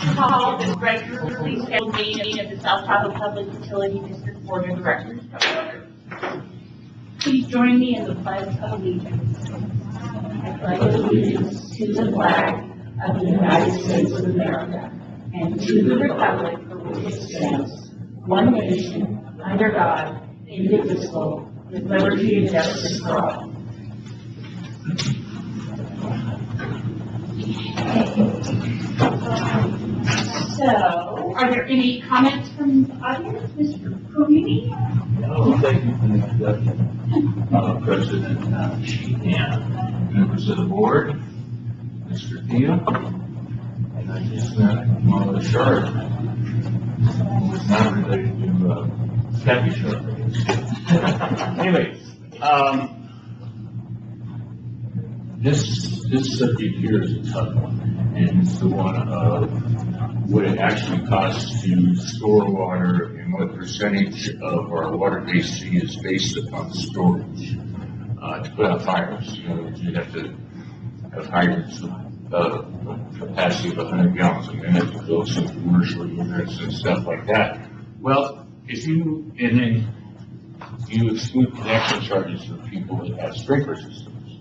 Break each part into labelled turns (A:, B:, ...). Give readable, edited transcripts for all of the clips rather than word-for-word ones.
A: Call the regularly scheduled meeting of the South Tahoe Public Utility District Board of Directors. Please join me in the Pledge of Allegiance. I pledge allegiance to the flag of the United States of America and to the republic for which it stands, one nation, under God, indivisible, with liberty and justice for all. So, are there any comments from the audience, Mr. Purveyor?
B: No, thank you for the introduction, President and members of the board, Mr. Theo, and I just want to short. It's not related to happy short. Anyways, this subject here is a tough one, and it's the one of what it actually costs to store water and what percentage of our water-based fee is based upon storage to put out fires. In other words, you have to have hydrants with a capacity of 100 gallons a minute to build some commercial units and stuff like that. Well, and then you exclude connection charges for people that have sprinkler systems,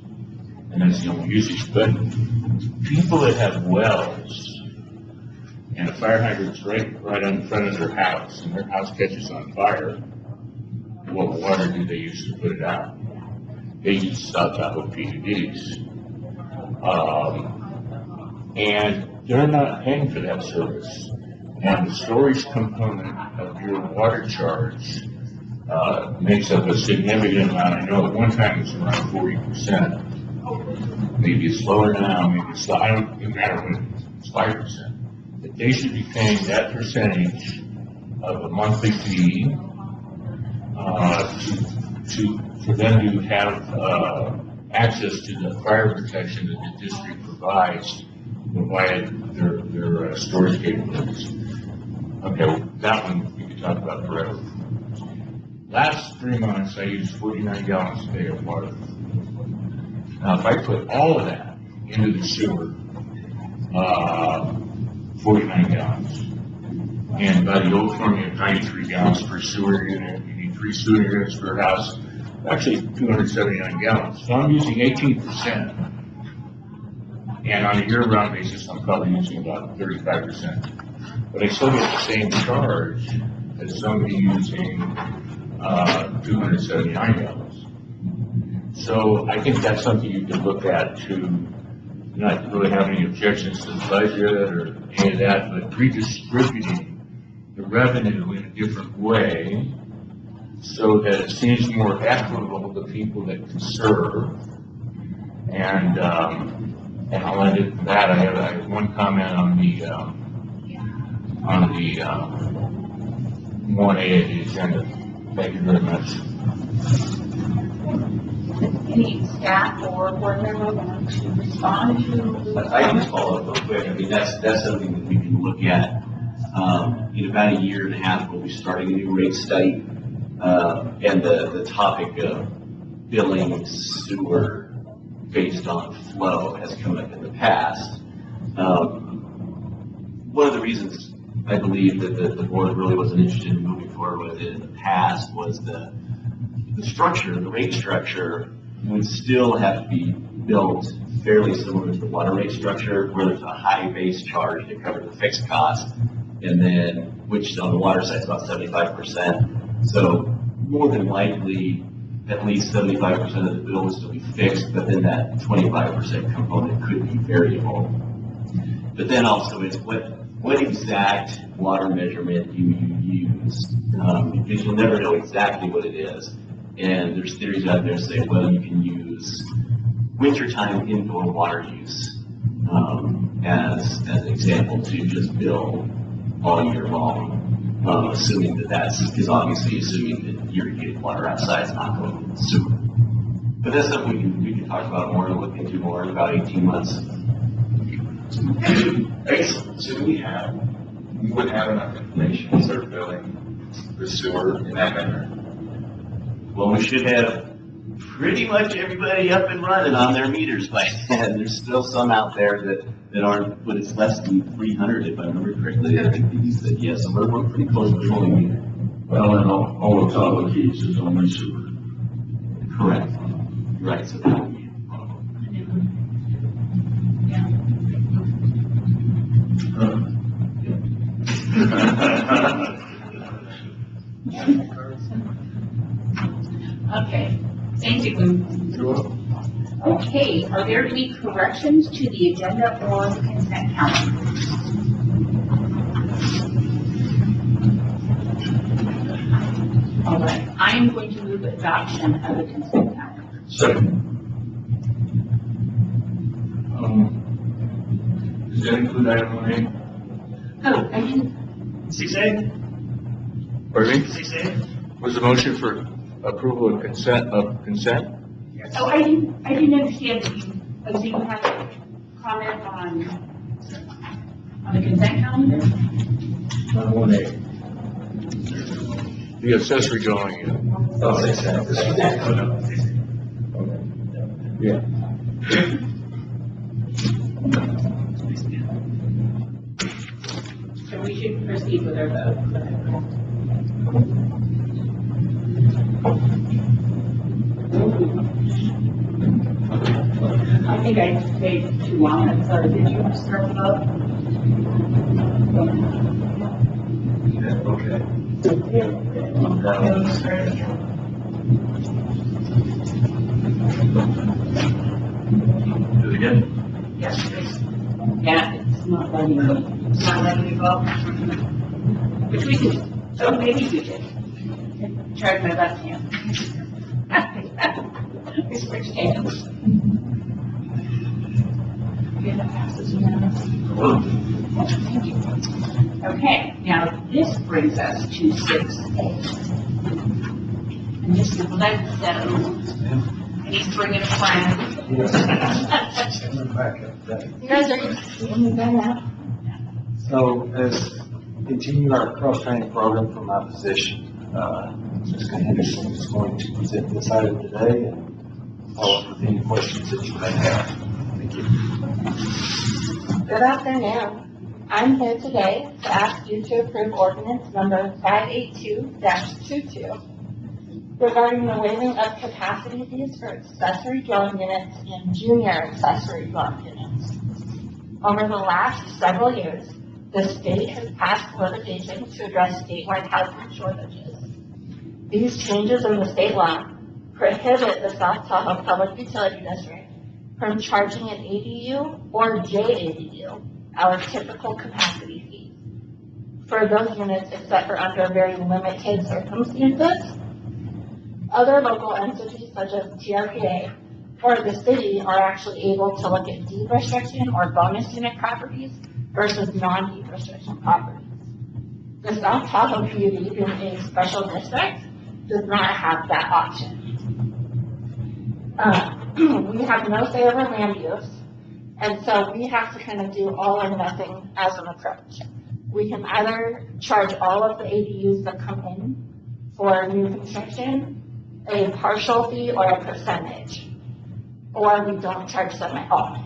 B: and that's the only usage. But people that have wells and a fire hydrant's right in front of their house, and their house catches on fire, what water do they use to put it out? They use South Tahoe PUDs. And they're not paying for that service. And the storage component of your water charge makes up a significant amount. I know at one time it was around 40%. Maybe it's lower now, maybe it's lower. I don't even matter when it's 5%. That they should be paying that percentage of a monthly fee for them to have access to the fire protection that the district provides their storage capabilities. Okay, well, that one we could talk about forever. Last 3 months, I used 49 gallons a day of water. Now, if I put all of that into the sewer, 49 gallons. And by the old formula, 93 gallons per sewer unit. You need 3 sewer units per house. Actually, 279 gallons. So I'm using 18%. And on a year-round basis, I'm probably using about 35%. But I still get the same charge as somebody using 279 gallons. So I think that's something you can look at to not really have any objections to the budget or any of that, but redistributing the revenue in a different way so that it seems more equitable to people that can serve. And I'll end it with that. I have one comment on the 1A of the agenda. Thank you very much.
A: Any staff or board member want to respond to?
C: I can just follow up real quick. I mean, that's something that we can look at. In about a year and a half, we'll be starting a new rate study, and the topic of billing sewer based on flow has come up in the past. One of the reasons I believe that the board really wasn't interested in moving forward with it in the past was the structure, the rate structure would still have to be built fairly similar to the water rate structure, where there's a high base charge to cover the fixed cost, and then, which on the water side is about 75%. So more than likely, at least 75% of the bill will still be fixed, but then that 25% component could be variable. But then also it's what exact water measurement do you use? Because you'll never know exactly what it is. And there's theories out there that say, well, you can use wintertime indoor water use as an example to just bill all year long, assuming that's because obviously assuming that irrigated water outside is not going to the sewer. But that's something we can talk about more and look into more in about 18 months.
D: Excellent. So we would have enough information to start billing the sewer in that manner.
C: Well, we should have pretty much everybody up and running on their meters by then. There's still some out there that that aren't, but it's less than 300 if I remember correctly. I think you said yes, so we're pretty close to fully.
B: Well, and all of Tahoe Keys is only sewer.
C: Correct. Right, so that would be a problem.
A: Okay, thank you. Okay, are there any corrections to the agenda or the consent calendar? All right, I am going to move adoption of the consent calendar.
B: Second. Does that include item 1A?
A: Oh, I didn't,
E: 6A?
B: Pardon me?
E: 6A?
B: Was the motion for approval of consent?
A: oh, I didn't understand that you, so you have a comment on the consent calendar?
B: On 1A. The accessory dwelling unit.
E: Oh, 6A.
B: Yeah.
A: So we should proceed with our vote. I think I stayed too long, I'm sorry, did you start the vote?
C: Okay.
A: Do
C: Do it again.
A: Yes, please. Yeah, it's not letting me vote. Which we did, oh, maybe we did. I tried my left hand. We switched hands. Okay, that passes unanimously. Thank you. Okay, now this brings us to 6A. And just let them, and he's bringing a friend. You guys are seeing me by now?
F: So, as continue our cross-training program for my position, Ms. Henderson is going to present this item today and follow up with any questions that you may have. Thank you.
G: Good afternoon. I'm here today to ask you to approve ordinance number 582-22 regarding the waiving of capacity fees for accessory dwelling units and junior accessory dwelling units. Over the last several years, the state has passed litigation to address statewide housing shortages. These changes in the state law prohibit the South Tahoe Public Utility District from charging an ADU or JADU our typical capacity fee for those units except for under very limited circumstances. Other local entities such as TRPA or the city are actually able to look at deed restriction or bonus unit properties versus non-deed restriction properties. The South Tahoe PUD, being a special district, does not have that option. We have no say over land use, and so we have to kind of do all or nothing as an approach. We can either charge all of the ADUs that come in for new construction, a partial fee or a percentage, or we don't charge them at all.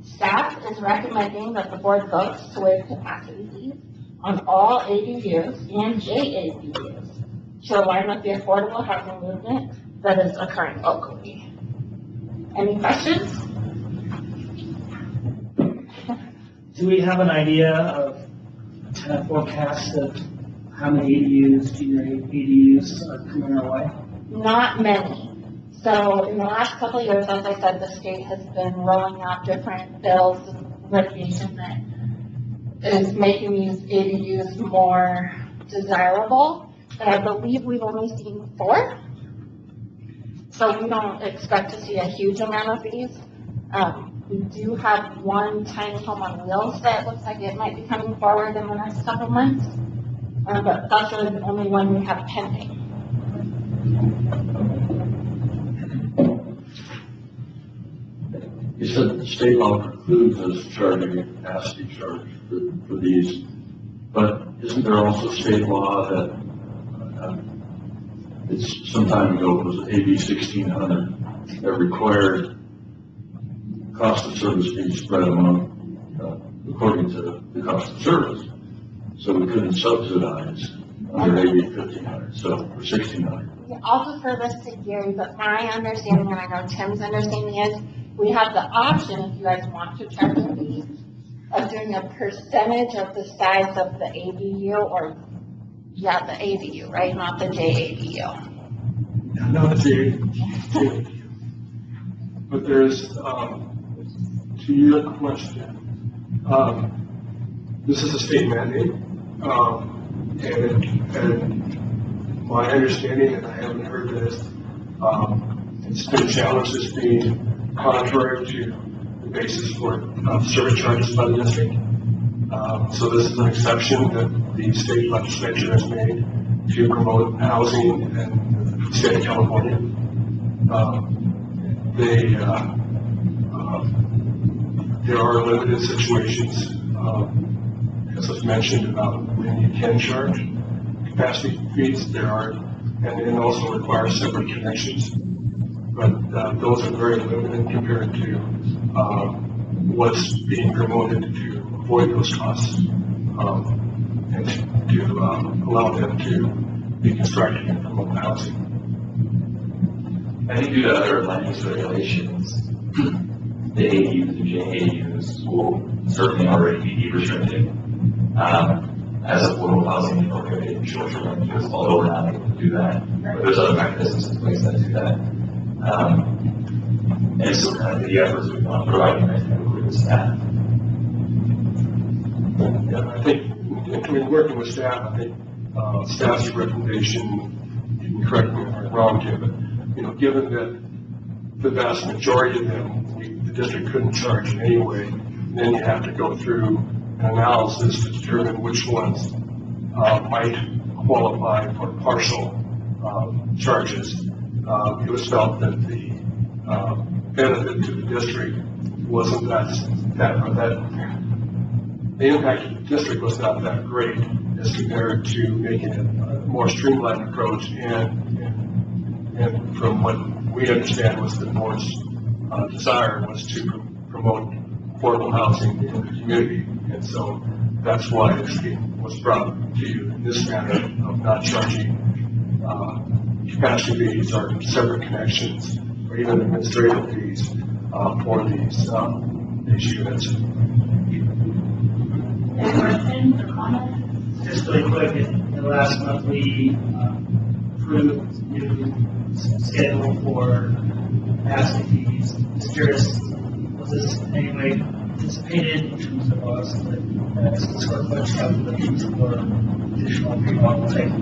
G: Staff is recommending that the board votes to waive capacity fees on all ADUs and JADUs to align with the affordable housing movement that is occurring locally. Any questions?
E: Do we have an idea of kind of forecast of how many ADUs, junior ADUs are coming our way?
G: Not many. So in the last couple of years, as I said, the state has been rolling out different bills and litigation that is making these ADUs more desirable. And I believe we've only seen 4. So we don't expect to see a huge amount of these. We do have one tiny home on wheels that looks like it might be coming forward in the next couple months. But that's really the only one we have pending.
H: You said the state law precludes us charging a capacity charge for these, but isn't there also state law that it's some time ago it was AB 1600 that required cost of service being spread among, according to the cost of service. So we couldn't subsidize under AB 59, so, or 69.
G: I'll defer this to Gary, but my understanding, and I know Tim's understanding is, we have the option, if you guys want to charge a fee, of doing a percentage of the size of the ADU, or, yeah, the ADU, right, not the JADU.
I: No, it's JADU. But there's, to your question, this is a state mandate, and my understanding, and I haven't heard this, it's been challenged as being contrary to the basis for service charges by the district. So this is an exception that the state legislature has made to promote housing in the state of California. There are limited situations, as was mentioned, about when you can charge capacity fees. There are, and also require separate connections. But those are very limited compared to what's being promoted to avoid those costs and to allow them to be constructed and promote the housing.
C: I think due to other land use regulations, the ADUs and JADUs will certainly already be restricted. As affordable housing prohibited short-term rentals, although we're not able to do that, but there's other mechanisms in place that do that. And so kind of the efforts we want to provide with staff.
I: Yeah, I think, working with staff, I think staff's recommendation, you can correct me if I'm wrong, Tim, but given that the vast majority of them, the district couldn't charge anyway, then you have to go through an analysis to determine which ones might qualify for partial charges. It was felt that the benefit to the district wasn't the impact to the district was not that great as compared to making it a more streamlined approach, and from what we understand was the board's desire was to promote affordable housing in the community, and so that's why this was brought to you in this manner of not charging capacity fees or separate connections or even administrative fees for these units.
A: Any questions or comments?
E: Just really quick, in the last month, we approved new schedule for capacity fees. Just curious, was this in any way anticipated in terms of us, the square footage calculations for additional remodel type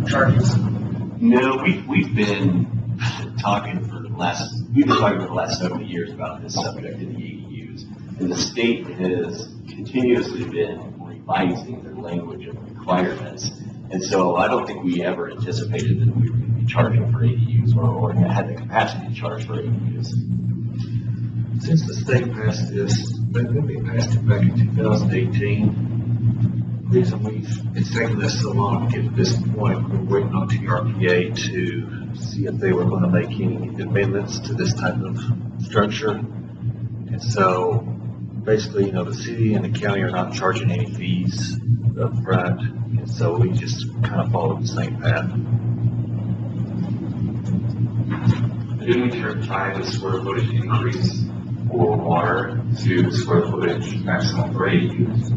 E: charges?
C: No, we've been talking for the last several years about this subject in the ADUs, and the state has continuously been revising their language of requirements, and so I don't think we ever anticipated that we would be charging for ADUs or had the capacity to charge for ADUs.
F: Since the state passed this, when they passed it back in 2018, the reason it's taken us so long to get to this point, we're waiting on TRPA to see if they were going to make any amendments to this type of structure. And so basically, the city and the county are not charging any fees up front. And so we just kind of follow the same path.
D: Didn't we tie the square footage increase for water to the square footage maximum for ADUs?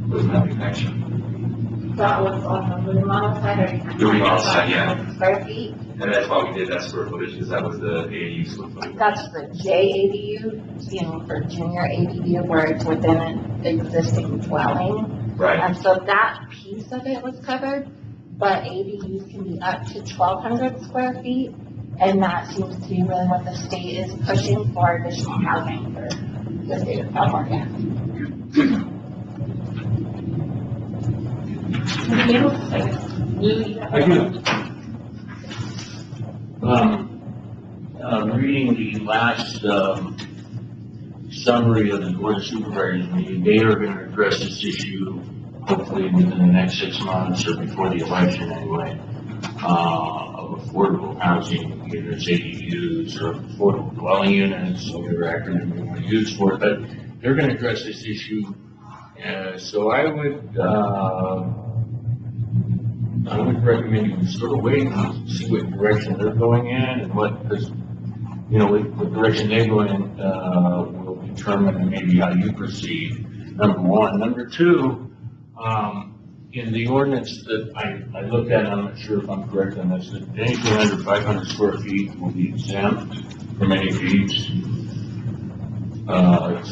D: Wasn't that the connection?
A: That was on the remodel side, or?
D: The remodel side, yeah.
G: Square feet,
D: And that's why we did that square footage, because that was the ADU square footage.
G: that's the JADU, for junior ADU, where it's within an existing dwelling.
D: Right.
G: And so that piece of it was covered, but ADUs can be up to 1,200 square feet, and that seems to be really what the state is pushing for additional housing for the state of California.
B: I do. Reading the last summary of the Board of Supervisors meeting, they are going to address this issue hopefully within the next 6 months or before the election anyway, of affordable housing, either it's ADUs or affordable dwelling units, whatever acronym you want to use for it, but they're going to address this issue. So I would recommend you sort of wait and see what direction they're going in and because, what direction they go in, will determine maybe how you proceed, number one. Number two, in the ordinance that I looked at, I'm not sure if I'm correct on this, that anything under 500 square feet will be exempt from any fees.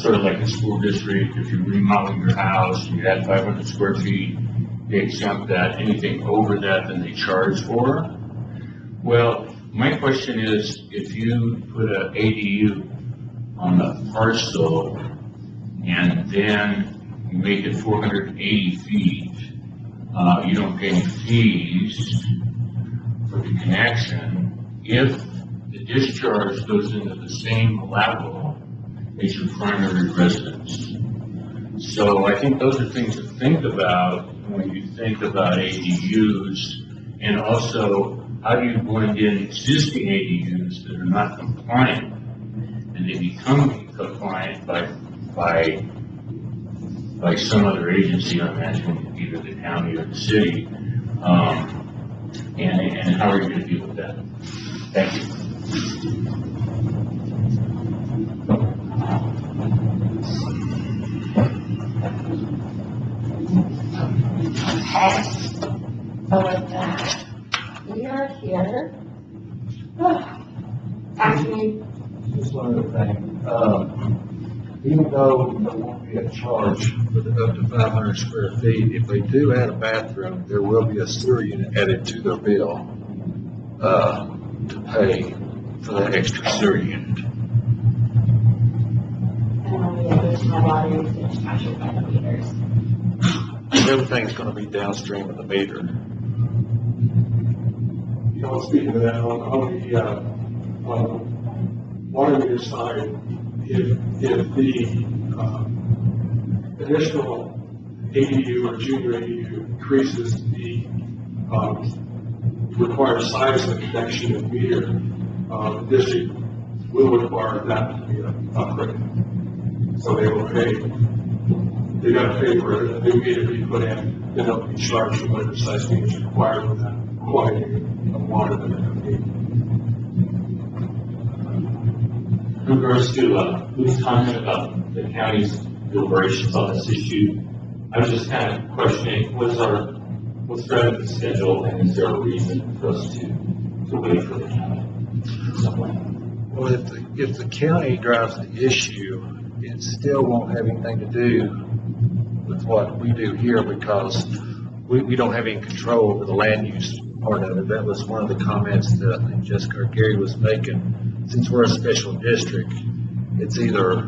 B: Sort of like a school district, if you remodel your house, you add 500 square feet, they exempt that. Anything over that, then they charge for. Well, my question is, if you put an ADU on the parcel and then you make it 480 feet, you don't pay any fees for the connection if the discharge goes into the same level as your primary residence. So I think those are things to think about when you think about ADUs, and also how do you blend in existing ADUs that are not compliant and they become compliant by some other agency, I imagine, either the county or the city, and how are you going to deal with that? Thank you.
G: Okay. So with that, we are here. Actually,
F: Just one other thing. Even though there won't be a charge for the up to 500 square feet, if they do add a bathroom, there will be a sewer unit added to their bill to pay for that extra sewer unit.
G: and then the additional water usage measured by the meters.
F: Everything's going to be downstream of the meter.
I: Speaking of that, on the water meter side, if the additional ADU or junior ADU increases the required size of the connection of meter, the district will require that to be upgraded. So they will pay, they got to pay for a new meter to be put in, then they'll be charged for whatever size meter is required with that quantity of water that they're going to need.
J: In regards to who's comment about the county's deliberations on this issue, I was just kind of questioning, what's driving the schedule, and is there a reason for us to wait for the county?
F: Well, if the county drives the issue, it still won't have anything to do with what we do here, because we don't have any control over the land use part of it. That was one of the comments that I think Jessica or Gary was making. Since we're a special district, it's either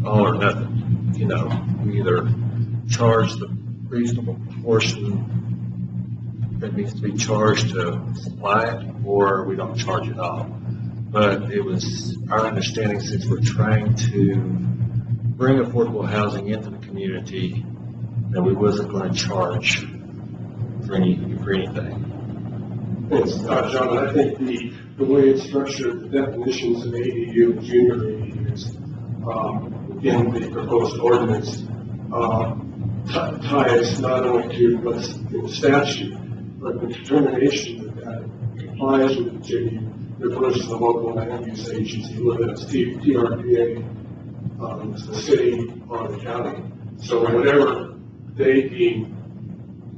F: all or nothing. You know, we either charge the reasonable proportion that needs to be charged to supply it, or we don't charge at all. But it was our understanding, since we're trying to bring affordable housing into the community, that we wasn't going to charge for anything.
I: Thanks, John. I think the way it's structured, the definitions of ADU and junior ADUs in the proposed ordinance ties not only to what's in the statute, but the determination that complies with the JD refers to the local land use agency, whether it's TRPA, the city, or the county. So whatever they deem,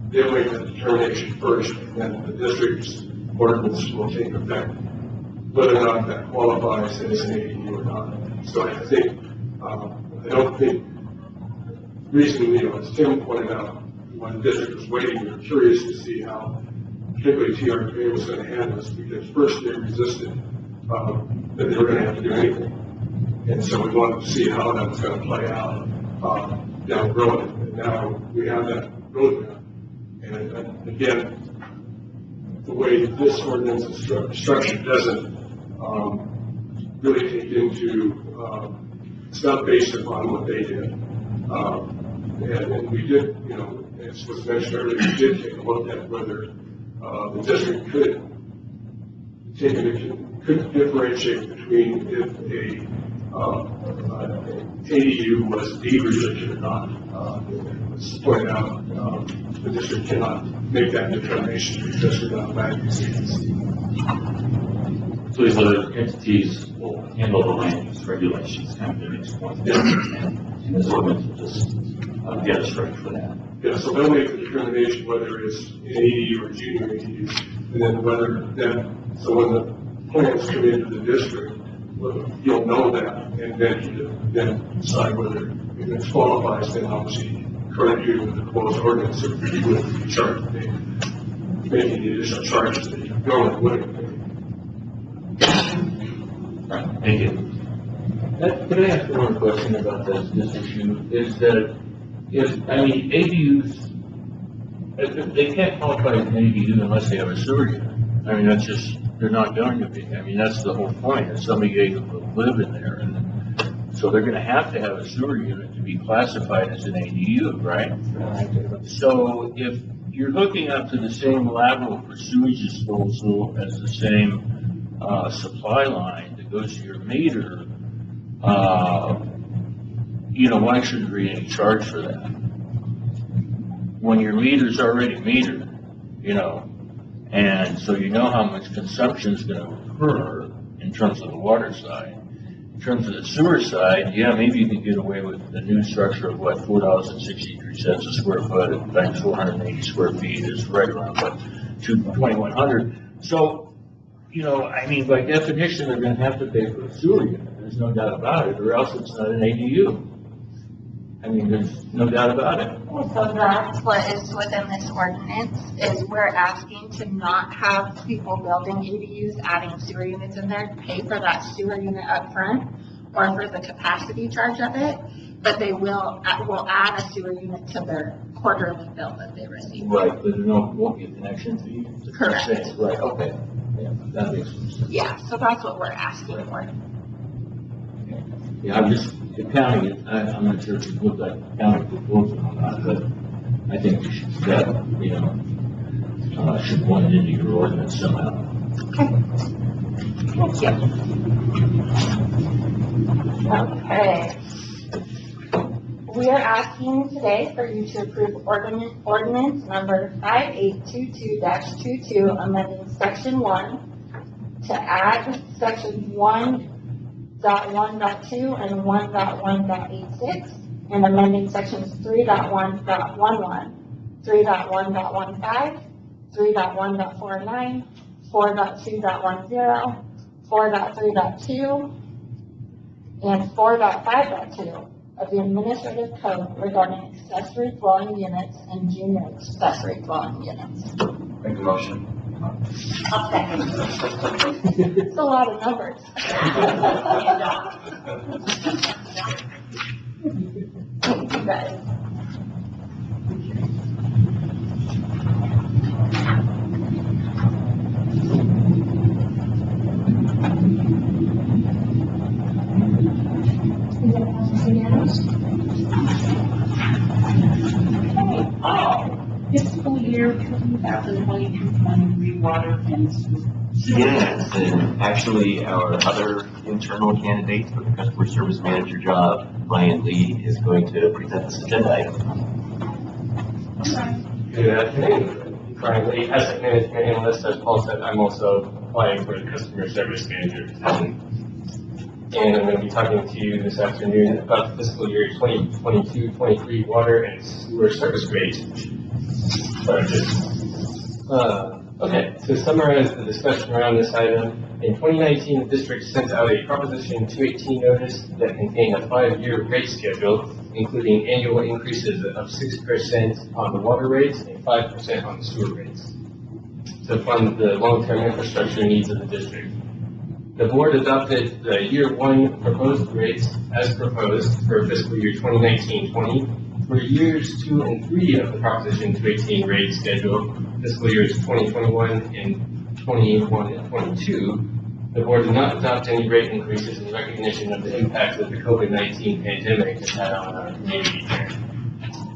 I: they'll make that determination first, and then the district's ordinance will take effect, whether or not that qualifies as an ADU or not. So I think, I don't think, recently, as Tim pointed out, when the district was waiting, we were curious to see how, particularly TRPA was going to handle this, because first they resisted that they were going to have to do anything. And so we wanted to see how that was going to play out down the road. And now we have that roadmap. And again, the way this ordinance is structured doesn't really take into, it's not based upon what they did. And we did, as was mentioned earlier, we did take a look at whether the district could could differentiate between if ADU was deed restricted or not. It was pointed out, the district cannot make that determination because we're not land use agency.
J: So these other entities will handle the land use regulations, kind of the next point, and this ordinance will just get us ready for that.
I: Yeah, so they'll make the determination whether it's an ADU or junior ADU, and then whether then, so when the plans come into the district, you'll know that, and then you then decide whether if it qualifies, then obviously credit you with the proposed ordinance, or you would be charged with making the additional charges that you normally wouldn't pay.
J: Thank you.
K: Can I ask one more question about this issue? Is that ADUs, they can't qualify as an ADU unless they have a sewer unit. I mean, that's just, they're not going to be. I mean, that's the whole point, is somebody able to live in there. And so they're going to have a sewer unit to be classified as an ADU, right? So if you're hooking up to the same level for sewage disposal as the same supply line that goes to your meter, why shouldn't there be any charge for that? When your meter's already metered, and so how much consumption is going to occur in terms of the water side. In terms of the sewer side, yeah, maybe you can get away with the new structure of $4.63 a square foot times 480 square feet is right around 2,100. So, by definition, they're going to have to pay for a sewer unit. There's no doubt about it, or else it's not an ADU. There's no doubt about it.
G: So that's what is within this ordinance, is we're asking to not have people building ADUs, adding sewer units in there, pay for that sewer unit up front, or for the capacity charge of it, but they will add a sewer unit to their quarterly bill that they receive.
K: Right, but there won't be a connection fee.
G: Correct.
K: Right, okay. Yeah, that makes sense.
G: Yeah, so that's what we're asking for.
K: Yeah, the county, I'm not sure if it looks like the county proposal or not, but I think we should should want it into your ordinance somehow.
G: Okay. Thank you. Okay. We are asking today for you to approve ordinance number 5822-22, amending section 1 to add section 1.1.2 and 1.1.86, and amending sections 3.1.11, 3.1.15, 3.1.49, 4.2.10, 4.3.2, and 4.5.2 of the administrative code regarding accessory dwelling units and junior accessory dwelling units.
C: Make a motion.
G: I'll second. It's a lot of numbers. Thank you guys.
A: Fiscal year 2022-23 water and sewer.
C: Yes, and actually our other internal candidate for the customer service manager job, Ryan Lee, is going to present this agenda item.
L: Good afternoon. Ryan Lee, Asset Management Analyst. As Paul said, I'm also applying for the customer service manager position. And I'm going to be talking to you this afternoon about the fiscal year 2022-23 water and sewer service rates. Okay, to summarize the discussion around this item, in 2019, the district sent out a Proposition 218 notice that contained a 5-year rate schedule, including annual increases of 6% on the water rates and 5% on the sewer rates, to fund the long-term infrastructure needs of the district. The board adopted the year 1 proposed rates as proposed for fiscal year 2019-20. For years 2 and 3 of the Proposition 218 rate schedule, fiscal years 2021 and 21 and 22, the board did not adopt any rate increases in recognition of the impact that the COVID-19 pandemic has had on our community.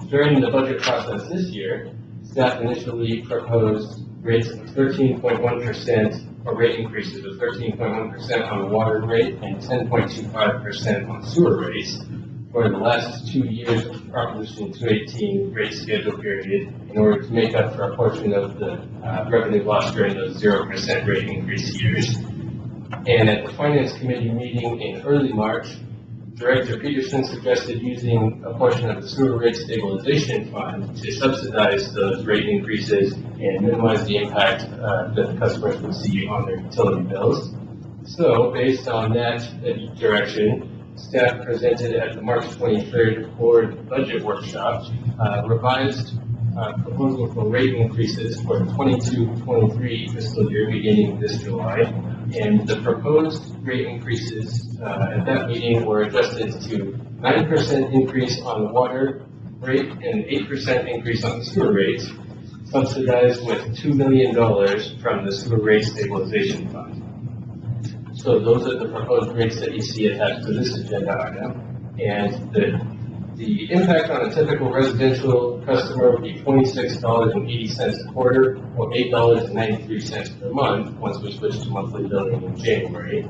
L: During the budget process this year, staff initially proposed rates of 13.1% or rate increases of 13.1% on the water rate and 10.25% on sewer rates for the last 2 years of the Proposition 218 rate schedule period in order to make up for a portion of the revenue lost during those 0% rate increase years. And at the Finance Committee meeting in early March, Director Peterson suggested using a portion of the sewer rate stabilization fund to subsidize those rate increases and minimize the impact that the customers would see on their utility bills. So based on that direction, staff presented at the March 23rd board budget workshop revised proposal for rate increases for the 22-23 fiscal year beginning this July. And the proposed rate increases at that meeting were adjusted to 9% increase on the water rate and 8% increase on the sewer rates, subsidized with $2 million from the sewer rate stabilization fund. So those are the proposed rates that you see attached to this agenda item. And the impact on a typical residential customer would be $26.80 a quarter, or $8.93 per month once we switch to monthly billing in January.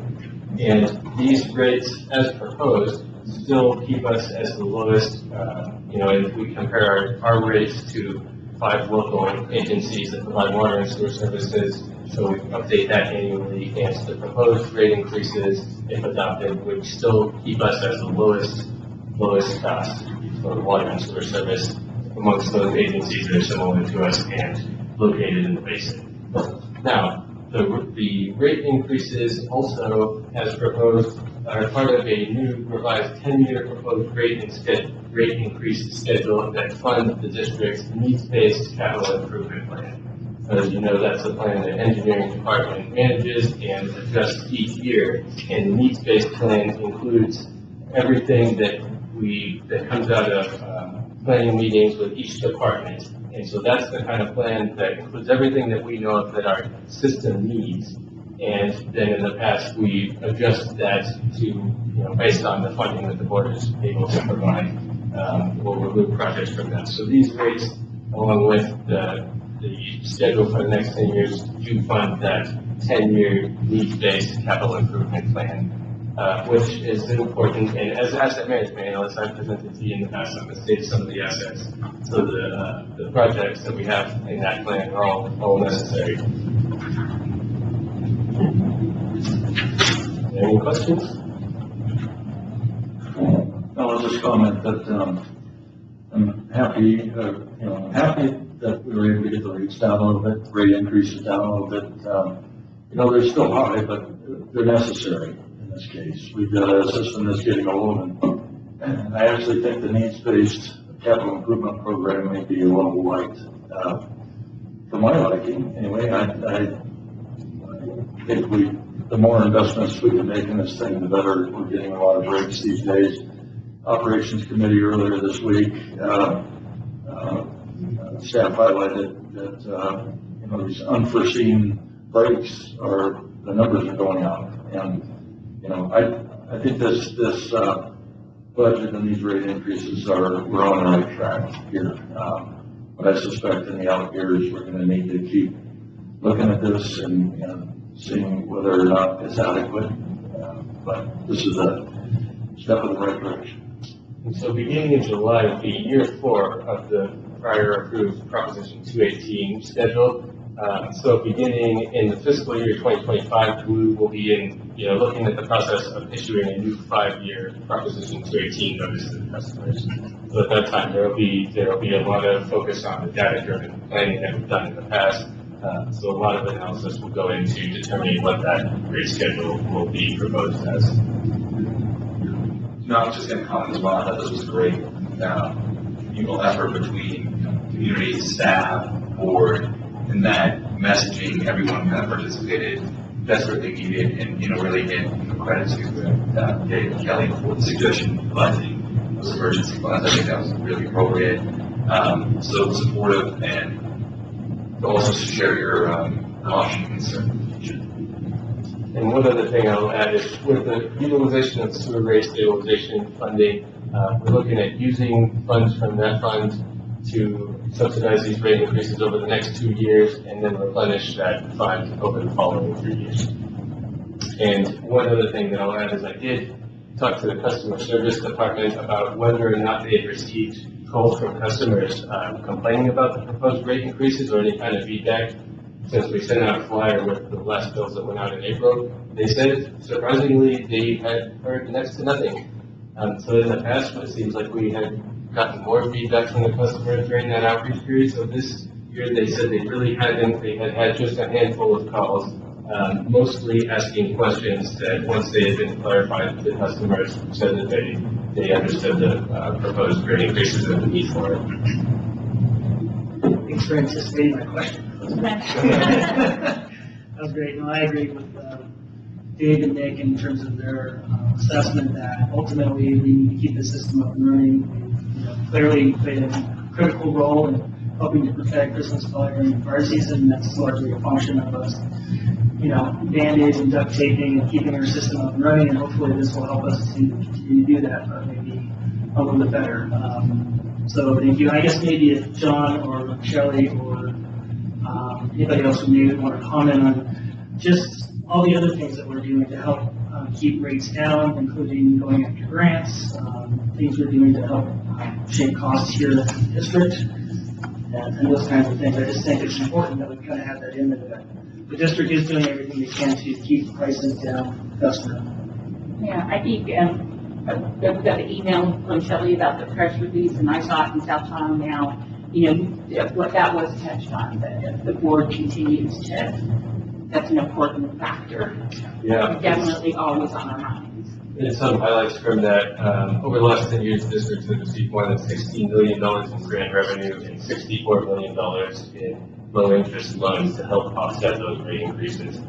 L: And these rates, as proposed, still keep us as the lowest, if we compare our rates to 5 local agencies that provide water and sewer services. So we update that annually, and the proposed rate increases, if adopted, would still keep us as the lowest cost for water and sewer service amongst those agencies that are similar to us and located in the basin. Now, the rate increases also, as proposed, are part of a new revised 10-year proposed rate increase schedule that funds the district's needs-based capital improvement plan. As you know, that's a plan that engineering department manages and adjusts each year, and the needs-based plan includes everything that comes out of planning meetings with each department. And so that's the kind of plan that includes everything that we know of that our system needs. And then in the past, we adjust that to, based on the funding that the board is able to provide, we'll remove projects from that. So these rates, along with the schedule for the next 10 years, do fund that 10-year needs-based capital improvement plan. Which is important, and as asset management analysts, I've presented to you in the past, I'm going to state some of the assets. So the projects that we have in that plan are all necessary. Any questions?
H: I'll just comment that I'm happy, that we were able to get the rates down a little bit, the rate increases down a little bit. They're still high, but they're necessary. In this case, we've got a system that's getting old, and I actually think the needs-based capital improvement program may be a little light for my liking. Anyway, I think the more investments we can make in this thing, the better. We're getting a lot of breaks these days. Operations Committee earlier this week, staff highlighted that these unforeseen breaks the numbers are going out, and I think this budget and these rate increases we're on the right track here. But I suspect in the out years, we're going to need to keep looking at this and seeing whether or not it's adequate. But this is a step in the right direction.
L: And so beginning in July will be year 4 of the prior approved Proposition 218 schedule. So beginning in the fiscal year 2025, we will be looking at the process of issuing a new 5-year Proposition 218 notice to the customers. So at that time, there will be a lot of focus on the data-driven planning that we've done in the past. So a lot of analysis will go into determining what that rate schedule will be proposed as.
D: I was just going to comment as well. I thought this was great. Effort between community, staff, board, and that messaging, everyone kind of participated, desperately needed, and really again, credit to Dave and Kelly for the suggestion of budgeting those emergency funds. I think that was really appropriate. So supportive, and also share your caution and concern.
L: And one other thing I'll add is with the utilization of sewer rate stabilization funding, we're looking at using funds from that fund to subsidize these rate increases over the next 2 years and then replenish that fund over the following 3 years. And one other thing that I'll add is I did talk to the customer service department about whether or not they had received calls from customers complaining about the proposed rate increases or any kind of feedback. Since we sent out a flyer with the last bills that went out in April, they said surprisingly they had heard next to nothing. So in the past, it seems like we had gotten more feedback from the customers during that outreach period. So this year they said they really hadn't. They had had just a handful of calls, mostly asking questions that once they had been clarified, the customers said that they understood the proposed rate increases and the need for it.
E: Thanks for anticipating my question. That was great. No, I agree with Dave and Nick in terms of their assessment that ultimately we need to keep the system up and running. We've clearly played a critical role in helping to protect Christmas fire during the fire season. That's largely a function of us, band-aids and duct taping and keeping our system up and running. And hopefully this will help us to continue to do that, but maybe a little bit better. So thank you. I guess maybe if John or Shelley or anybody else who may want to comment on just all the other things that we're doing to help keep rates down, including going after grants, things we're doing to help shape costs here in the district, and those kinds of things. I just think it's important that we kind of have that in there. The district is doing everything they can to keep prices down for customers.
A: Yeah, I think I've got an email from Shelley about the press release, and I saw it in South Tahoe now. What that was touched on, that the board continues to, that's an important factor.
L: Yeah.
A: Definitely always on our minds.
L: And some highlights from that, over the last 10 years, districts have received more than $16 million in grant revenue and $64 million in low-interest loans to help offset those rate increases.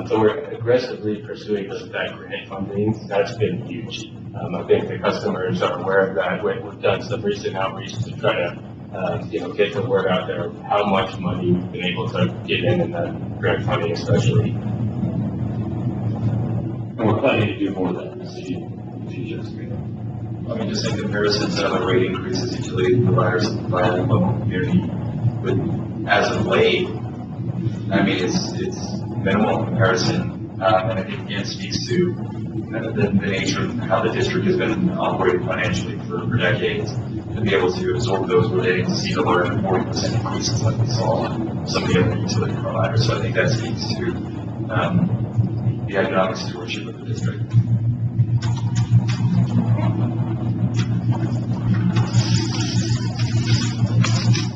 L: So we're aggressively pursuing that grant funding. That's been huge. I think the customers are aware of that. We've done some recent outreach to try to get the word out there of how much money we've been able to get in that grant funding, especially.
J: And we're planning to do more of that in the future.
D: I mean, just in comparison to other rate increases utility providers provide in the local community, but as of late, I mean, it's minimal in comparison, and I think again speaks to the nature of how the district has been operating financially for decades, to be able to absorb those where they see the large 40% increases like we saw in some of the other utility providers. So I think that speaks to the economic stewardship of the district.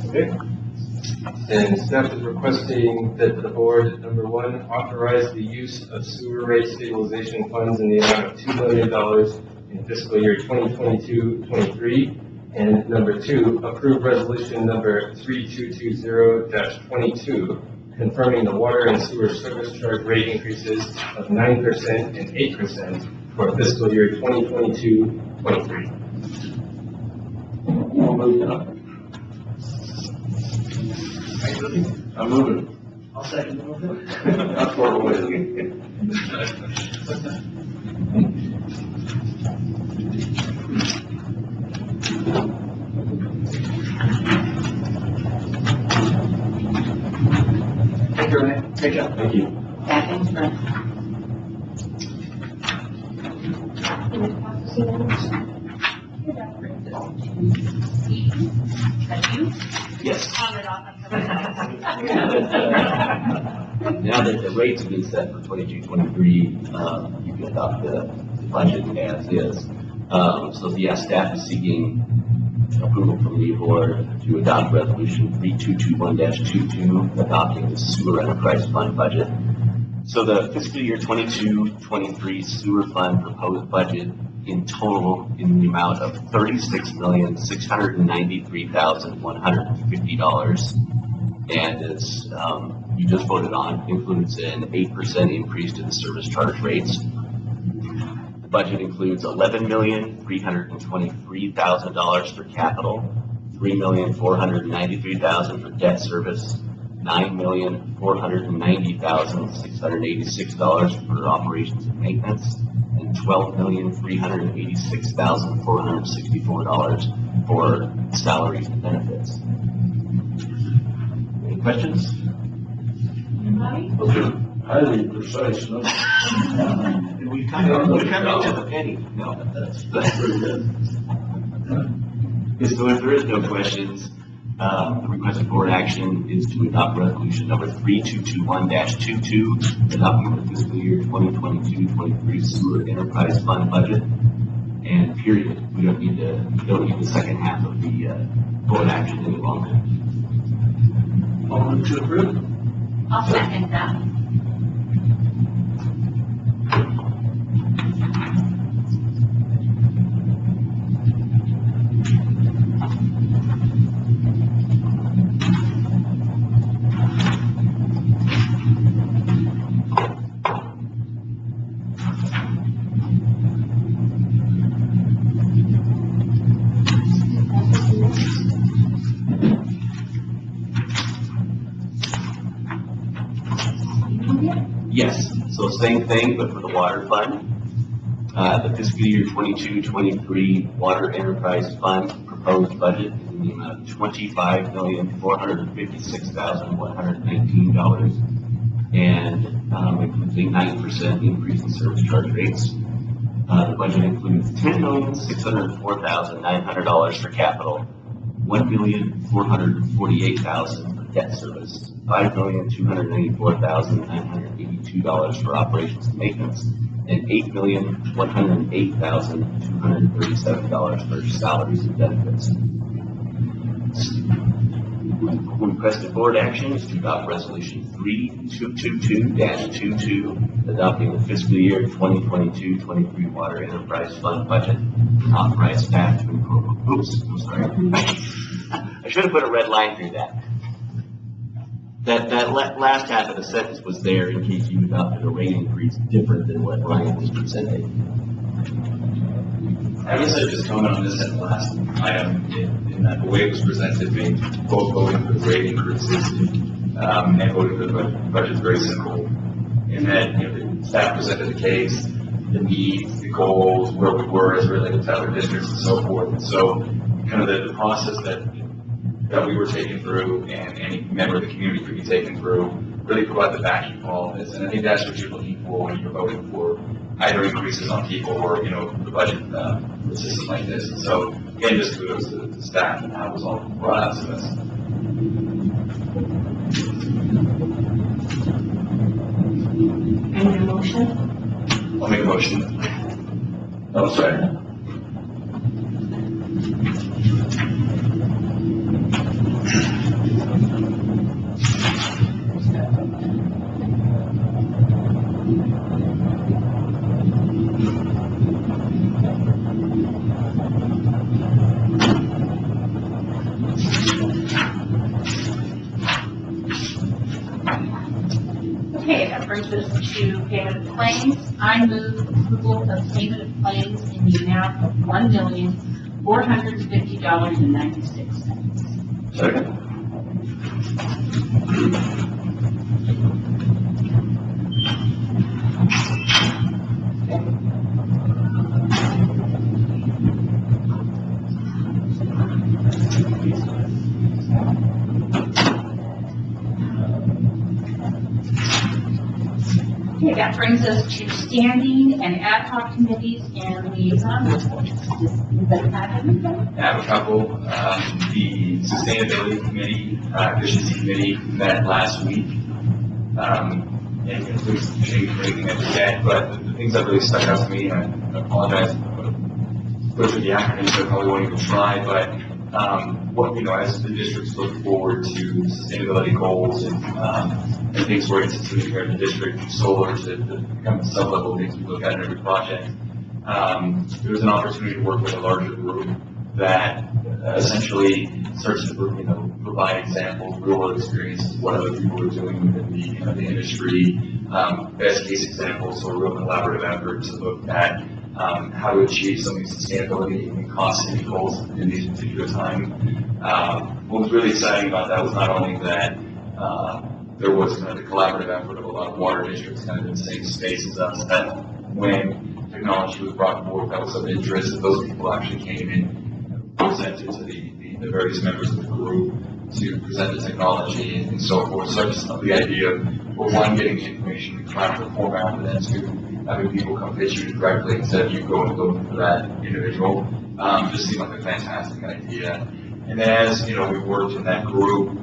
L: Okay. And staff is requesting that the board, number one, authorize the use of sewer rate stabilization funds in the amount of $2 million in fiscal year 2022-23. And number two, approve resolution number 3220-22, confirming the water and sewer service charge rate increases of 9% and 8% for fiscal year 2022-23.
H: I'll move that.
C: I'm moving.
E: I'll second the motion.
C: That's where we're waiting.
E: Thank you, Ryan. Great job.
C: Thank you.
A: Yeah, thanks, Brent.
C: Yes.
A: Comment on
C: Now that the rates have been set for 22-23, you can adopt the budget as is. So yeah, staff is seeking approval from the board to adopt resolution 3221-22, adopting the sewer enterprise fund budget. So the fiscal year 22-23 sewer fund proposed budget in total in the amount of $36,693,150, and as you just voted on, includes an 8% increase to the service charge rates. The budget includes $11,323,000 for capital, $3,493,000 for debt service, $9,490,686 for operations and maintenance, and $12,386,464 for salaries and benefits. Any questions?
H: Highly precise, no?
C: We come into the penny. No, that's pretty good. So if there is no questions, the requested board action is to adopt resolution number 3221-22, adopting the fiscal year 2022-23 sewer enterprise fund budget. And period. We don't need the second half of the board action any longer.
I: I'll move to approve.
A: I'll second that.
C: Yes, so same thing, but for the water fund. The fiscal year 22-23 water enterprise fund proposed budget is in the amount of $25,456,119, and includes a 9% increase in service charge rates. The budget includes $10,604,900 for capital, $1,448,000 for debt service, $5,294,982 for operations and maintenance, and $8,108,237 for salaries and benefits. Requested board action is to adopt resolution 3222-22, adopting the fiscal year 2022-23 water enterprise fund budget, and authorize staff to incorporate. Oops, I'm sorry. I should have put a red line through that. That last half of the sentence was there in case you adopted a rate increase different than what Ryan was presenting.
D: I guess I'd just comment on this at the last item, in that the way it was presented, being both voting for the rate increases and voting for the budget is very simple. In that, the staff presented the case, the needs, the goals, where we were as related to other districts and so forth. And so, kind of the process that we were taken through, and any member of the community could be taken through, really provide the backing for all of this. And I think that's what you're looking for when you're voting for either increases on people or, the budget for a system like this. And so, again, just kudos to the staff and how it was all brought out to us.
A: And your motion?
D: I'll make a motion.
H: I'll second.
A: Okay, that brings us to payment of claims. I move approval of payment of claims in the amount of $1,450.96.
H: Second.
A: Okay, that brings us to standing and ad hoc committees and liaison reports. Does anybody have anything?
D: I have a couple. The Sustainability Committee, Efficiency Committee met last week. And please change for anything that you get, but the things that really stuck out to me, and I apologize for the acronyms, I probably won't even try, but as the districts look forward to sustainability goals and things we're instituting here in the district, from solar to the kind of sub-level things we look at in every project, there was an opportunity to work with a larger group that essentially starts to provide examples, real-world experiences, what other people are doing within the industry, best case examples, so a real collaborative effort to look at how to achieve some of these sustainability and cost-saving goals in these particular times. What was really exciting about that was not only that there was kind of the collaborative effort of a lot of water districts kind of in the same space as us, that when technology was brought forward that was of interest, that those people actually came in presented to the various members of the group to present the technology and so forth. So I just love the idea of, well, one, getting the information in collaborative format, and then two, having people come pitch you directly instead of you going for that individual. Just seemed like a fantastic idea. And then as, we've worked in that group,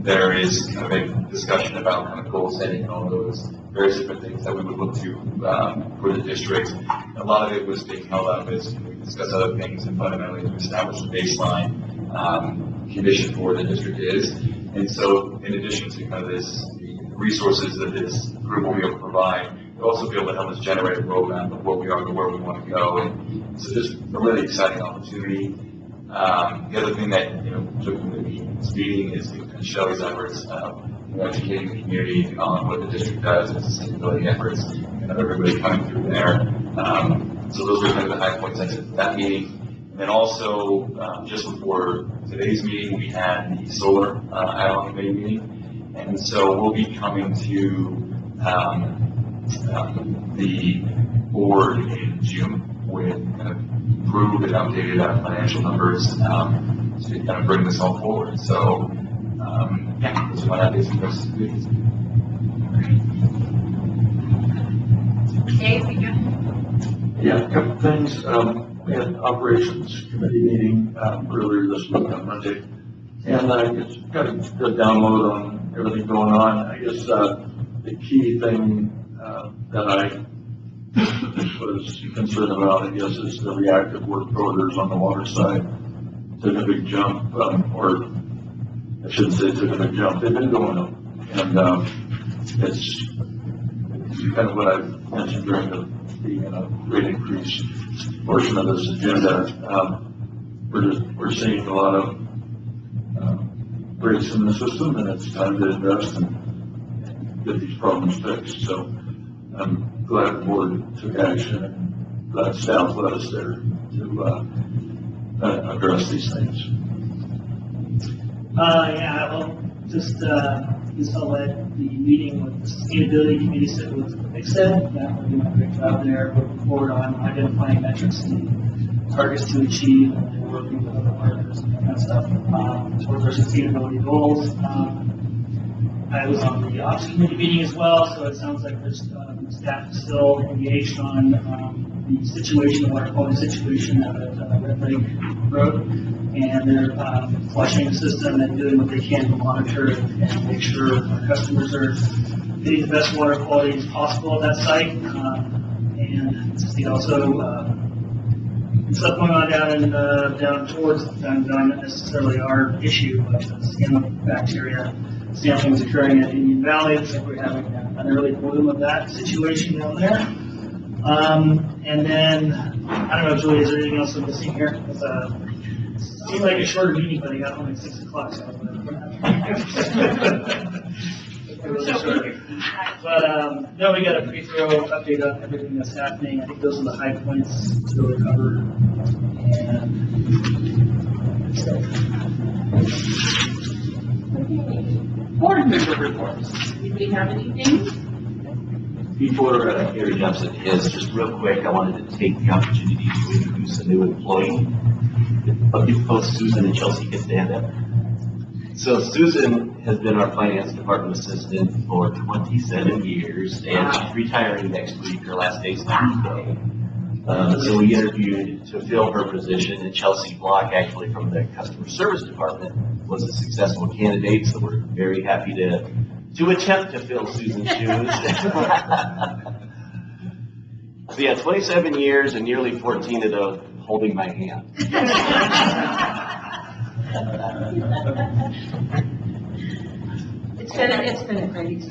D: there is kind of a discussion about kind of goal setting and all those various different things that we would look to for the district. A lot of it was being held up as we discuss other things and fundamentally to establish the baseline condition for the district is. And so in addition to kind of the resources that this group will be able to provide, we'll also be able to help us generate a roadmap of what we are and where we want to go. And so just a really exciting opportunity. The other thing that, took from the meeting is Shelley's efforts educating the community on what the district does and sustainability efforts, and everybody coming through there. So those were kind of the high points at that meeting. And then also, just before today's meeting, we had the solar ad-hoc committee meeting. And so we'll be coming to the board in June with kind of improved and updated financial numbers to kind of bring this all forward. So, yeah, those are my updates for this week.
H: Yeah, a couple things. We had an operations committee meeting earlier this week on Monday, and I just got a good download on everything going on. I guess the key thing that I was concerned about, I guess, is the reactive work orders on the water side. Took a big jump, or I shouldn't say took a big jump. They've been going up, and it's kind of what I mentioned during the rate increase portion of this agenda. We're seeing a lot of breaks in the system, and it's time to invest and get these problems fixed. So I'm glad the board took action and glad staff led us there to address these things.
E: Yeah, well, just I'll let the meeting with the Sustainability Committee said was exciting. Yeah, we're doing a great job there. Looking forward on identifying metrics and targets to achieve, and working with other partners and that kind of stuff towards our sustainability goals. I was on the Ops Committee meeting as well, so it sounds like there's staff is still engaged on the situation, the water quality situation out at Red Lake Road, and they're flushing the system and doing what they can to monitor and make sure our customers are getting the best water quality as possible at that site. And also stuff going on down towards not necessarily our issue, but cyanobacteria sampling is occurring at Indian Valley. Looks like we're having an early bloom of that situation down there. And then, I don't know, Julie, is there anything else I'm missing here? It seemed like a shorter meeting, but I got home at 6 o'clock, so I was But no, we got a pretty thorough update on everything that's happening. I think those are the high points to really cover. And so.
A: Board member reports. Do we have anything?
C: Before Gary jumps into his, just real quick, I wanted to take the opportunity to introduce a new employee. If both Susan and Chelsea can stand up. So Susan has been our finance department assistant for 27 years, and she's retiring next week. Her last day is Tuesday. So we interviewed to fill her position, and Chelsea Block, actually from the customer service department, was a successful candidate. So we're very happy to attempt to fill Susan's shoes. So yeah, 27 years and nearly 14 of those holding my hand.
A: It's been a great experience.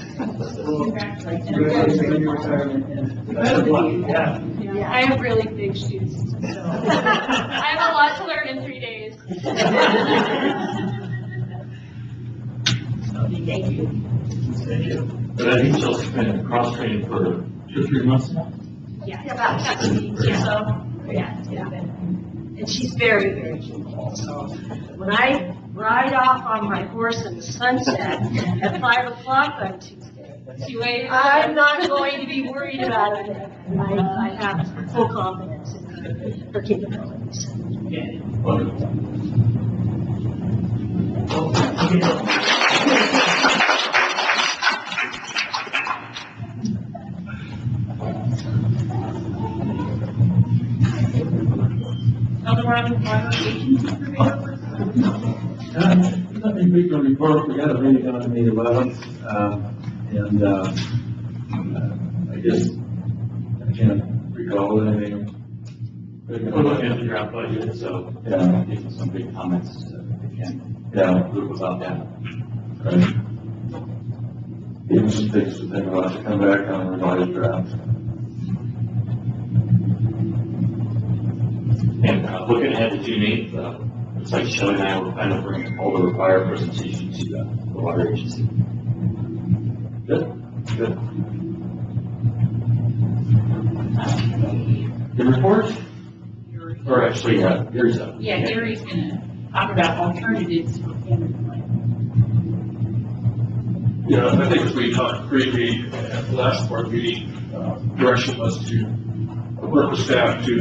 M: Yeah, I have really big shoes, so I have a lot to learn in 3 days.
A: Thank you.
J: But I think Chelsea's been cross-training for 2 or 3 months now.
M: Yeah, about 6 weeks or so. Yeah.
A: And she's very, very capable. So when I ride off on my horse in the sunset at 5 o'clock on Tuesday, I'm not going to be worried about it. I have full confidence in her. for capabilities.
H: Wonderful.
A: Otherwise, agency purveyor.
H: Nothing big to report. We had a meeting on the 11th, and I guess I can't recall anything.
J: We're looking at the draft budget, so
H: Yeah,
J: making some big comments if we can.
H: yeah,
J: Group about that.
H: right. Even some things to think about to come back on the revised draft.
J: And looking ahead to June 8th, it's like Shelley and I will kind of bring all the required presentations to the water agency.
H: Good, good.
J: The report? Or actually, yours up.
A: Yeah, Gary's gonna talk about alternatives for payment plan.
I: Yeah, I think as we talked briefly at the last board meeting, direction was to work with staff to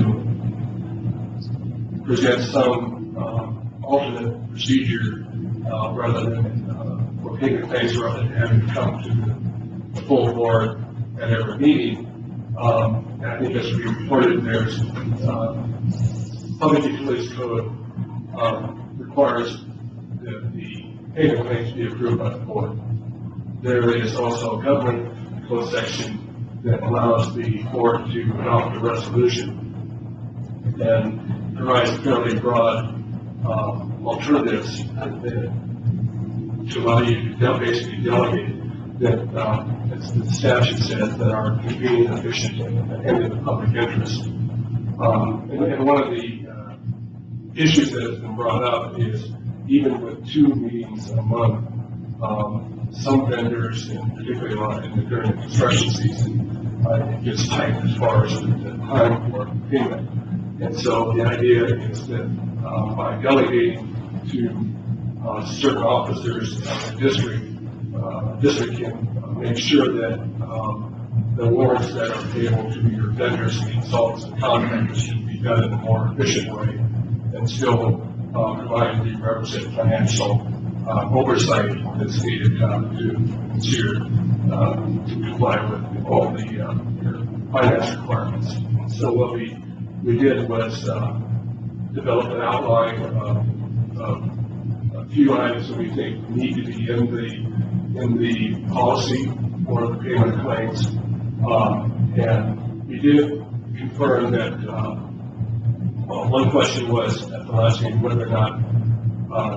I: present some alternate procedure rather than for payment claims rather than having to come to the full board at every meeting. And I think as we reported, there's Public Utilities Code requires that the payment claims be approved by the board. There is also a government code section that allows the board to adopt a resolution and provides fairly broad alternatives to allow you to basically delegate that, as the statute says, that are convenient, efficient, and in the public interest. And one of the issues that has been brought up is even with 2 meetings a month, some vendors, and particularly during the construction season, it gets tight as far as the time for payment. And so the idea is that by delegating to certain officers in the district can make sure that the warrants that are payable to your vendors, consultants, and contractors should be done in a more efficient way and still provide the requisite financial oversight that's needed to ensure to comply with all the finance requirements. So what we did was develop an outline of a few items that we think need to be in the policy for the payment claims. And we did confirm that, one question was at the last meeting whether or not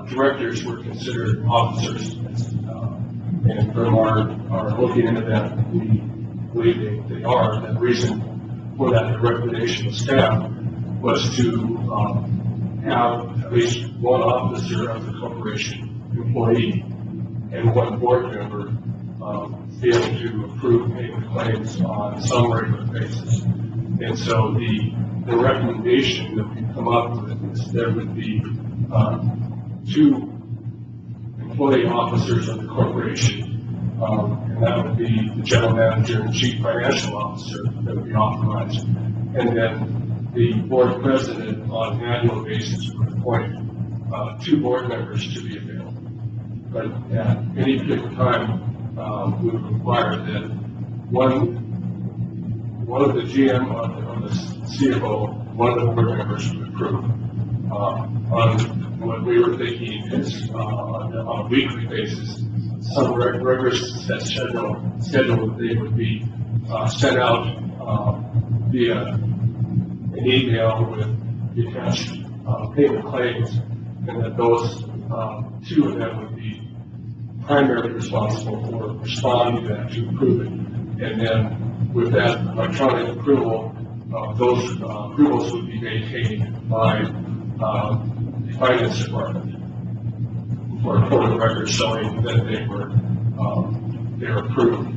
I: directors were considered officers. And from our looking into that, we believe they are. And the reason for that recommendation of staff was to have at least one officer of the corporation employee and one board member be able to approve payment claims on some regular basis. And so the recommendation that we come up with is there would be 2 employee officers of the corporation, and that would be the general manager and chief financial officer that would be authorized. And then the board president on an annual basis would appoint 2 board members to be available. But at any particular time, we would require that one of the GM or the CFO, one of the board members would approve. On what we were thinking is on a weekly basis, some regular set schedule that they would be sent out via an email with the attached payment claims, and that those 2 of them would be primarily responsible for responding to that to approve it. And then with that electronic approval, those approvals would be maintained by the finance department for the record showing that they were approved.